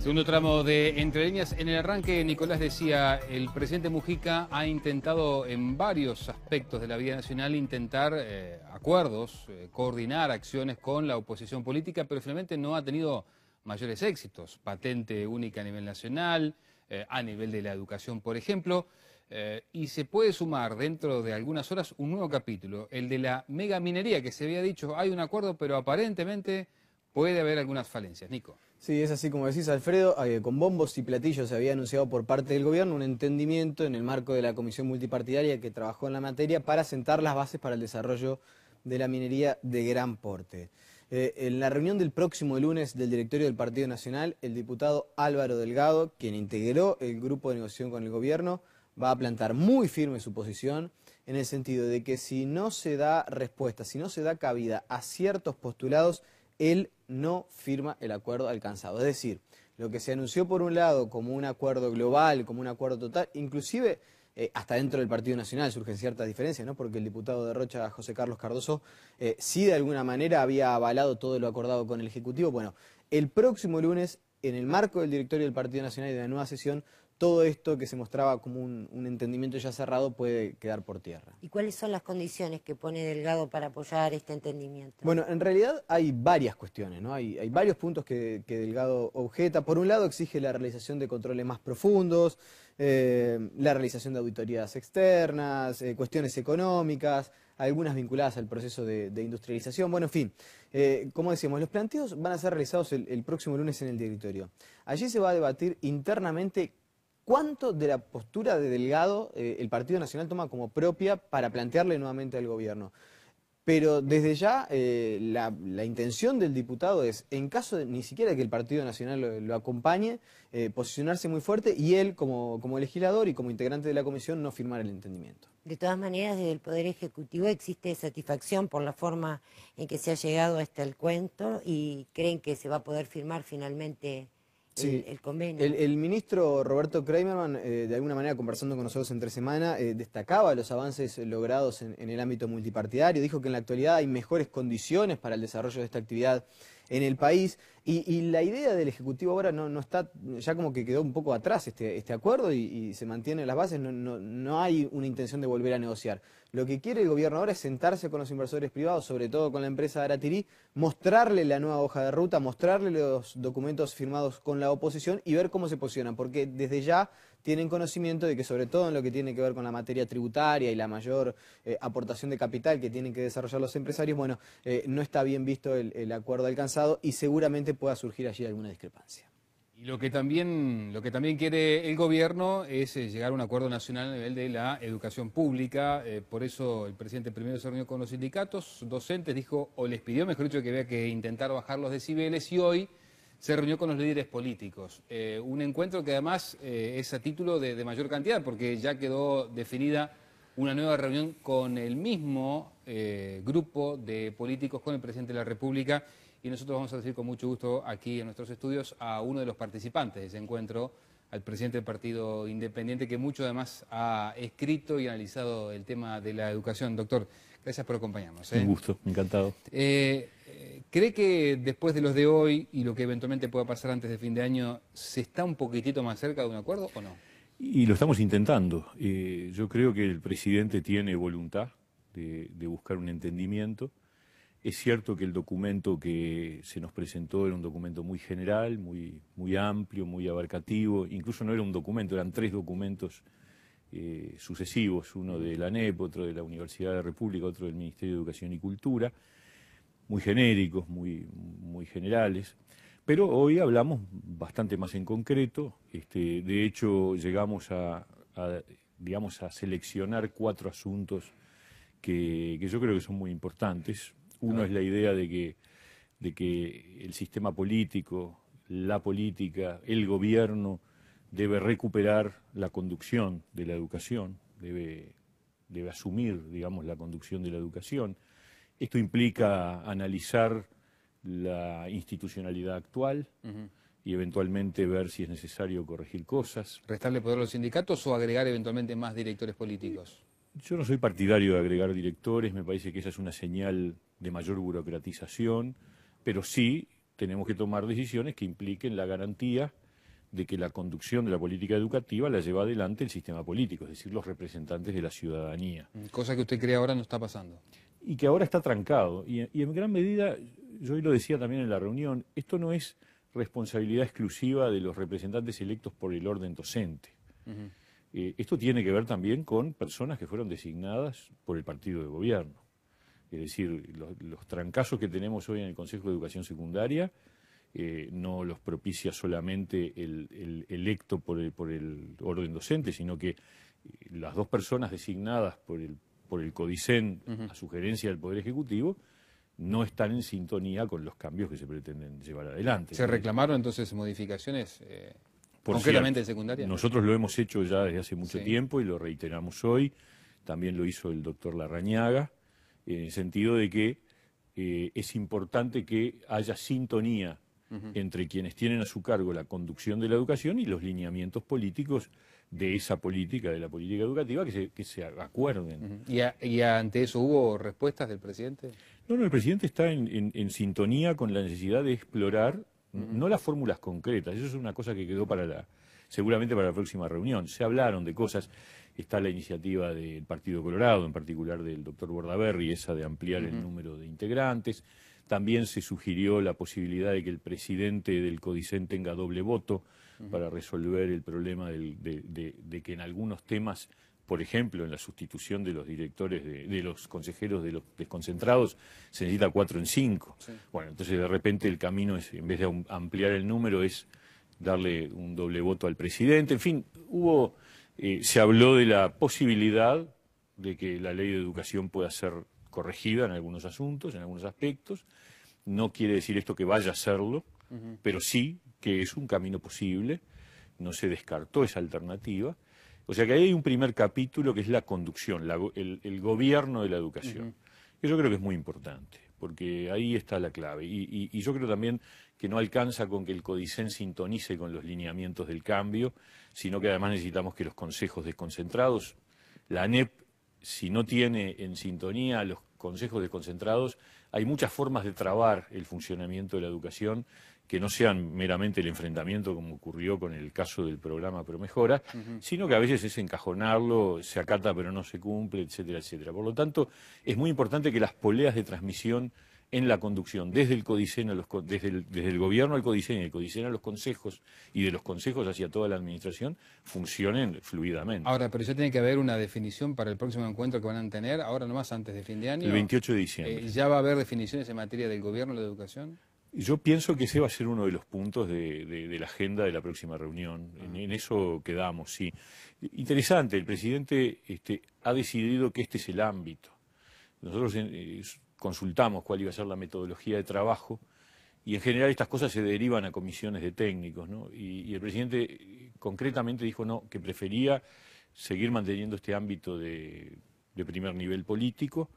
Segundo tramo de Entre Líneas. En el arranque, Nicolás decía, el presidente Mujica ha intentado en varios aspectos de la vida nacional intentar acuerdos, coordinar acciones con la oposición política, pero finalmente no ha tenido mayores éxitos. Patente única a nivel nacional, a nivel de la educación, por ejemplo, y se puede sumar dentro de algunas horas un nuevo capítulo, el de la megaminería, que se había dicho, hay un acuerdo, pero aparentemente puede haber algunas falencias. Nico. Sí, es así como decís, Alfredo, con bombos y platillos se había anunciado por parte del gobierno un entendimiento en el marco de la comisión multipartidaria que trabajó en la materia para sentar las bases para el desarrollo de la minería de gran porte. En la reunión del próximo lunes del directorio del Partido Nacional, el diputado Álvaro Delgado, quien integró el grupo de negociación con el gobierno, va a plantar muy firme su posición en el sentido de que si no se da respuesta, si no se da cabida a ciertos postulados, él no firma el acuerdo alcanzado. Es decir, lo que se anunció por un lado como un acuerdo global, como un acuerdo total, inclusive hasta dentro del Partido Nacional surgen ciertas diferencias, ¿no? Porque el diputado de Rocha, José Carlos Cardoso, sí de alguna manera había avalado todo lo acordado con el Ejecutivo. Bueno, el próximo lunes, en el marco del directorio del Partido Nacional y de la nueva sesión, todo esto que se mostraba como un entendimiento ya cerrado puede quedar por tierra. ¿Y cuáles son las condiciones que pone Delgado para apoyar este entendimiento? Bueno, en realidad hay varias cuestiones, ¿no? Hay varios puntos que Delgado objeta. Por un lado exige la realización de controles más profundos, la realización de auditorías externas, cuestiones económicas, algunas vinculadas al proceso de industrialización. Bueno, en fin, como decíamos, los planteos van a ser realizados el próximo lunes en el directorio. Allí se va a debatir internamente cuánto de la postura de Delgado el Partido Nacional toma como propia para plantearle nuevamente al gobierno. Pero desde ya la intención del diputado es, en caso de ni siquiera que el Partido Nacional lo acompañe, posicionarse muy fuerte y él como legislador y como integrante de la comisión no firmar el entendimiento. De todas maneras, desde el Poder Ejecutivo existe satisfacción por la forma en que se ha llegado hasta el cuento y creen que se va a poder firmar finalmente el convenio. El ministro Roberto Kramerman, de alguna manera conversando con nosotros entre semana, destacaba los avances logrados en el ámbito multipartidario, dijo que en la actualidad hay mejores condiciones para el desarrollo de esta actividad en el país y la idea del Ejecutivo ahora no está, ya como que quedó un poco atrás este acuerdo y se mantienen las bases, no hay una intención de volver a negociar. Lo que quiere el gobierno ahora es sentarse con los inversores privados, sobre todo con la empresa Aratirí, mostrarle la nueva hoja de ruta, mostrarle los documentos firmados con la oposición y ver cómo se posicionan, porque desde ya tienen conocimiento de que sobre todo en lo que tiene que ver con la materia tributaria y la mayor aportación de capital que tienen que desarrollar los empresarios, bueno, no está bien visto el acuerdo alcanzado y seguramente pueda surgir allí alguna discrepancia. Y lo que también quiere el gobierno es llegar a un acuerdo nacional a nivel de la educación pública. Por eso el presidente primero se reunió con los sindicatos docentes, dijo, o les pidió, mejor dicho, que había que intentar bajar los decibeles, y hoy se reunió con los líderes políticos. Un encuentro que además es a título de mayor cantidad, porque ya quedó definida una nueva reunión con el mismo grupo de políticos, con el presidente de la República. Y nosotros vamos a recibir con mucho gusto aquí en nuestros estudios a uno de los participantes de ese encuentro, al presidente del Partido Independiente, que mucho además ha escrito y analizado el tema de la educación. Doctor, gracias por acompañarnos. Un gusto, encantado. ¿Cree que después de los de hoy y lo que eventualmente pueda pasar antes de fin de año, se está un poquitito más cerca de un acuerdo o no? Y lo estamos intentando. Yo creo que el presidente tiene voluntad de buscar un entendimiento. Es cierto que el documento que se nos presentó era un documento muy general, muy amplio, muy abarcativo. Incluso no era un documento, eran 3 documentos sucesivos, uno de la ANEP, otro de la Universidad de la República, otro del Ministerio de Educación y Cultura, muy genéricos, muy generales. Pero hoy hablamos bastante más en concreto. De hecho, llegamos digamos, a seleccionar 4 asuntos que yo creo que son muy importantes. Uno es la idea de que el sistema político, la política, el gobierno debe recuperar la conducción de la educación, debe asumir, digamos, la conducción de la educación. Esto implica analizar la institucionalidad actual y eventualmente ver si es necesario corregir cosas. ¿Restarle poder a los sindicatos o agregar eventualmente más directores políticos? Yo no soy partidario de agregar directores, me parece que esa es una señal de mayor burocratización, pero sí tenemos que tomar decisiones que impliquen la garantía de que la conducción de la política educativa la lleva adelante el sistema político, es decir, los representantes de la ciudadanía. Cosa que usted cree ahora no está pasando. Y que ahora está trancado. Y en gran medida, yo hoy lo decía también en la reunión, esto no es responsabilidad exclusiva de los representantes electos por el orden docente. Esto tiene que ver también con personas que fueron designadas por el partido de gobierno. Es decir, los trancazos que tenemos hoy en el Consejo de Educación Secundaria no los propicia solamente el electo por el orden docente, sino que las dos personas designadas por el CODICEN a sugerencia del Poder Ejecutivo no están en sintonía con los cambios que se pretenden llevar adelante. ¿Se reclamaron entonces modificaciones concretamente en secundaria? Nosotros lo hemos hecho ya desde hace mucho tiempo y lo reiteramos hoy. También lo hizo el doctor Larrañaga, en el sentido de que es importante que haya sintonía entre quienes tienen a su cargo la conducción de la educación y los lineamientos políticos de esa política, de la política educativa, que se acuerden. ¿Y ante eso hubo respuestas del presidente? No, el presidente está en sintonía con la necesidad de explorar, no las fórmulas concretas, eso es una cosa que quedó seguramente para la próxima reunión. Se hablaron de cosas, está la iniciativa del Partido Colorado, en particular del doctor Bordaberry, esa de ampliar el número de integrantes. También se sugirió la posibilidad de que el presidente del CODICEN tenga doble voto para resolver el problema de que en algunos temas, por ejemplo, en la sustitución de los directores, de los consejeros de los desconcentrados, se necesita 4 en 5. Sí. Bueno, entonces de repente el camino es, en vez de ampliar el número, es darle un doble voto al presidente. En fin, se habló de la posibilidad de que la ley de educación pueda ser corregida en algunos asuntos, en algunos aspectos. No quiere decir esto que vaya a serlo, pero sí que es un camino posible. No se descartó esa alternativa. O sea que ahí hay un primer capítulo que es la conducción, el gobierno de la educación. Yo creo que es muy importante, porque ahí está la clave. Y yo creo también que no alcanza con que el CODICEN sintonice con los lineamientos del cambio, sino que además necesitamos que los consejos desconcentrados, la ANEP, si no tiene en sintonía los consejos desconcentrados, hay muchas formas de trabar el funcionamiento de la educación que no sean meramente el enfrentamiento como ocurrió con el caso del programa Promejora, sino que a veces es encajonarlo, se acata pero no se cumple, etcétera, etcétera. Por lo tanto, es muy importante que las poleas de transmisión en la conducción, desde el CODICEN desde el gobierno al CODICEN y el CODICEN a los consejos y de los consejos hacia toda la administración, funcionen fluidamente. Ahora, pero ya tiene que haber una definición para el próximo encuentro que van a tener, ahora nomás antes de fin de año. El 28 de diciembre. ¿Ya va a haber definiciones en materia del gobierno de la educación? Yo pienso que ese va a ser uno de los puntos de la agenda de la próxima reunión. En eso quedamos, sí. Interesante, el presidente ha decidido que este es el ámbito. Nosotros consultamos cuál iba a ser la metodología de trabajo y en general estas cosas se derivan a comisiones de técnicos, ¿no? Y el presidente concretamente dijo que prefería seguir manteniendo este ámbito de primer nivel político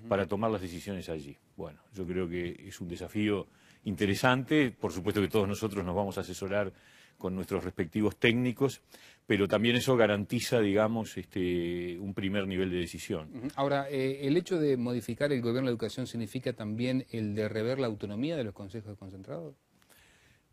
para tomar las decisiones allí. Bueno, yo creo que es un desafío interesante, por supuesto que todos nosotros nos vamos a asesorar con nuestros respectivos técnicos, pero también eso garantiza, digamos, un primer nivel de decisión. Ahora, ¿el hecho de modificar el gobierno de la educación significa también el de rever la autonomía de los consejos desconcentrados?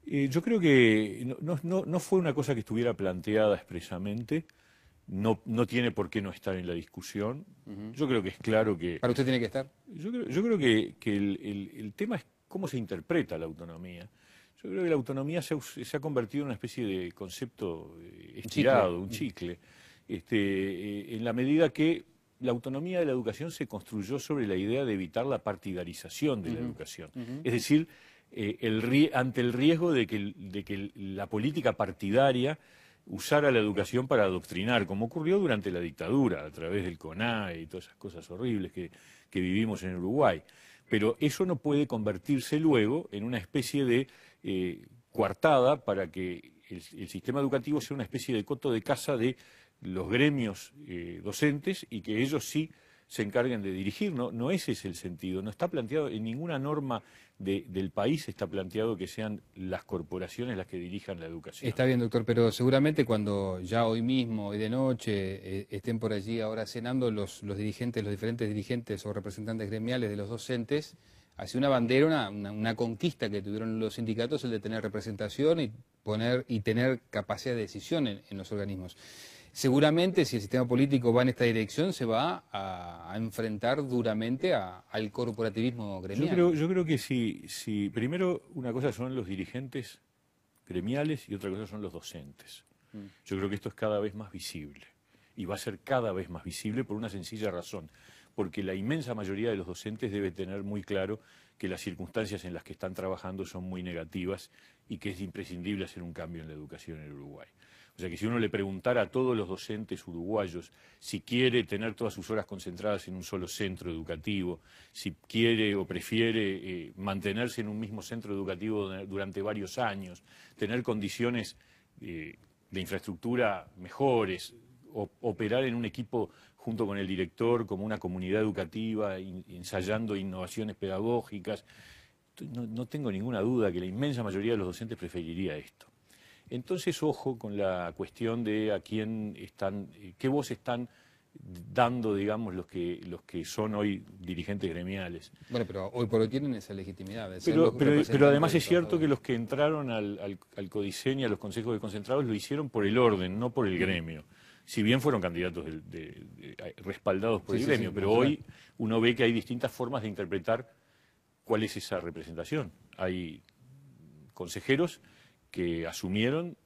Yo creo que no fue una cosa que estuviera planteada expresamente, no tiene por qué no estar en la discusión. Yo creo que es claro que... ¿Para usted tiene que estar? Yo creo que el tema es cómo se interpreta la autonomía. Yo creo que la autonomía se ha convertido en una especie de concepto estirado, un chicle, en la medida que la autonomía de la educación se construyó sobre la idea de evitar la partidarización de la educación. Es decir, ante el riesgo de que la política partidaria usara la educación para adoctrinar, como ocurrió durante la dictadura, a través del CONAE y todas esas cosas horribles que vivimos en Uruguay. Pero eso no puede convertirse luego en una especie de coartada para que el sistema educativo sea una especie de coto de caza de los gremios docentes y que ellos sí se encarguen de dirigir. No ese es el sentido. No está planteado en ninguna norma del país, está planteado que sean las corporaciones las que dirijan la educación. Está bien, doctor, pero seguramente cuando ya hoy mismo, hoy de noche, estén por allí ahora cenando los diferentes dirigentes o representantes gremiales de los docentes, sido una bandera, una conquista que tuvieron los sindicatos, el de tener representación y tener capacidad de decisión en los organismos. Seguramente, si el sistema político va en esta dirección, se va a enfrentar duramente al corporativismo gremial. Yo creo que sí. Primero, una cosa son los dirigentes gremiales y otra cosa son los docentes. Yo creo que esto es cada vez más visible y va a ser cada vez más visible por una sencilla razón, porque la inmensa mayoría de los docentes debe tener muy claro que las circunstancias en las que están trabajando son muy negativas y que es imprescindible hacer un cambio en la educación en Uruguay. O sea que si uno le preguntara a todos los docentes uruguayos si quiere tener todas sus horas concentradas en un solo centro educativo, si quiere o prefiere mantenerse en un mismo centro educativo durante varios años, tener condiciones de infraestructura mejores, operar en un equipo junto con el director como una comunidad educativa, ensayando innovaciones pedagógicas, no tengo ninguna duda que la inmensa mayoría de los docentes preferiría esto. Entonces, ojo con la cuestión de a quién están, qué voz están dando, digamos, los que son hoy dirigentes gremiales. Bueno, pero hoy por hoy tienen esa legitimidad. Pero además es cierto que los que entraron al Codiceño, a los consejos de concentrados, lo hicieron por el orden, no por el gremio. Si bien fueron candidatos respaldados por el gremio, pero hoy uno ve que hay distintas formas de interpretar cuál es esa representación. Hay consejeros que asumieron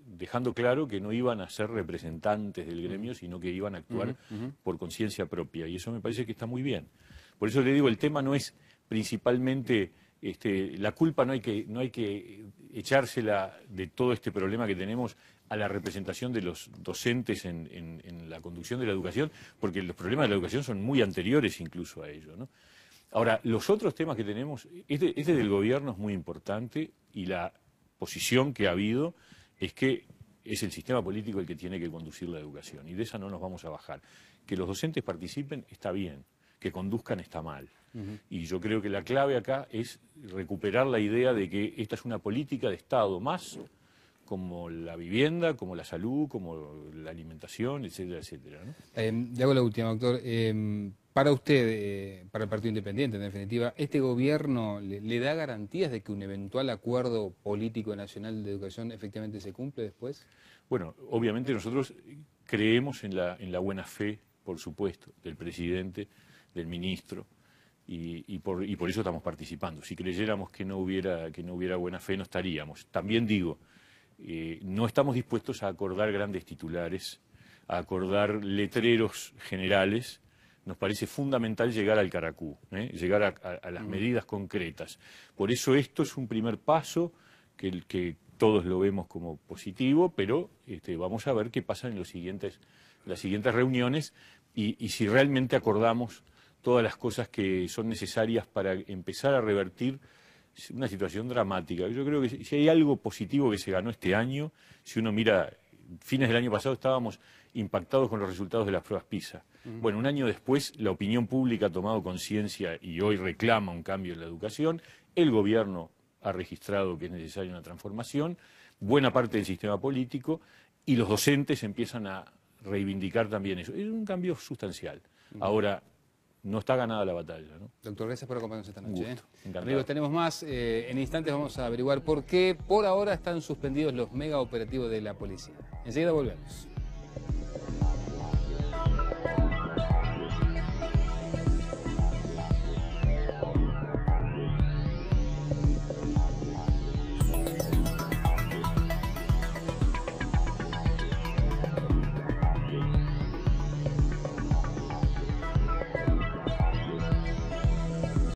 dejando claro que no iban a ser representantes del gremio, sino que iban a actuar por conciencia propia. Y eso me parece que está muy bien. Por eso le digo, el tema no es principalmente, la culpa no hay que echársela de todo este problema que tenemos a la representación de los docentes en la conducción de la educación, porque los problemas de la educación son muy anteriores incluso a ello, ¿no? Ahora, los otros temas que tenemos, este del gobierno es muy importante y la posición que ha habido es que es el sistema político el que tiene que conducir la educación y de esa no nos vamos a bajar. Que los docentes participen está bien, que conduzcan está mal. Y yo creo que la clave acá es recuperar la idea de que esta es una política de Estado más, como la vivienda, como la salud, como la alimentación, etcétera, etcétera, ¿no? Le hago la última, doctor. Para usted, para el Partido Independiente, en definitiva, ¿este gobierno le da garantías de que un eventual acuerdo político nacional de educación efectivamente se cumple después? Bueno, obviamente nosotros creemos en la buena fe, por supuesto, del presidente, del ministro, y por eso estamos participando. Si creyéramos que no hubiera buena fe, no estaríamos. También digo, no estamos dispuestos a acordar grandes titulares, a acordar letreros generales. Nos parece fundamental llegar al caracú, llegar a las medidas concretas. Por eso esto es un primer paso que todos lo vemos como positivo, pero vamos a ver qué pasa en las siguientes reuniones y si realmente acordamos todas las cosas que son necesarias para empezar a revertir una situación dramática. Yo creo que si hay algo positivo que se ganó este año, si uno mira, fines del año pasado estábamos impactados con los resultados de las pruebas PISA. Bueno, un año después la opinión pública ha tomado conciencia y hoy reclama un cambio en la educación. El gobierno ha registrado que es necesaria una transformación, buena parte del sistema político y los docentes empiezan a reivindicar también eso. Es un cambio sustancial. Ahora, no está ganada la batalla, ¿no? Doctor, gracias por acompañarnos esta noche. Un gusto, encantado. Amigos, tenemos más. En instantes vamos a averiguar por qué por ahora están suspendidos los mega operativos de la policía. Enseguida volvemos.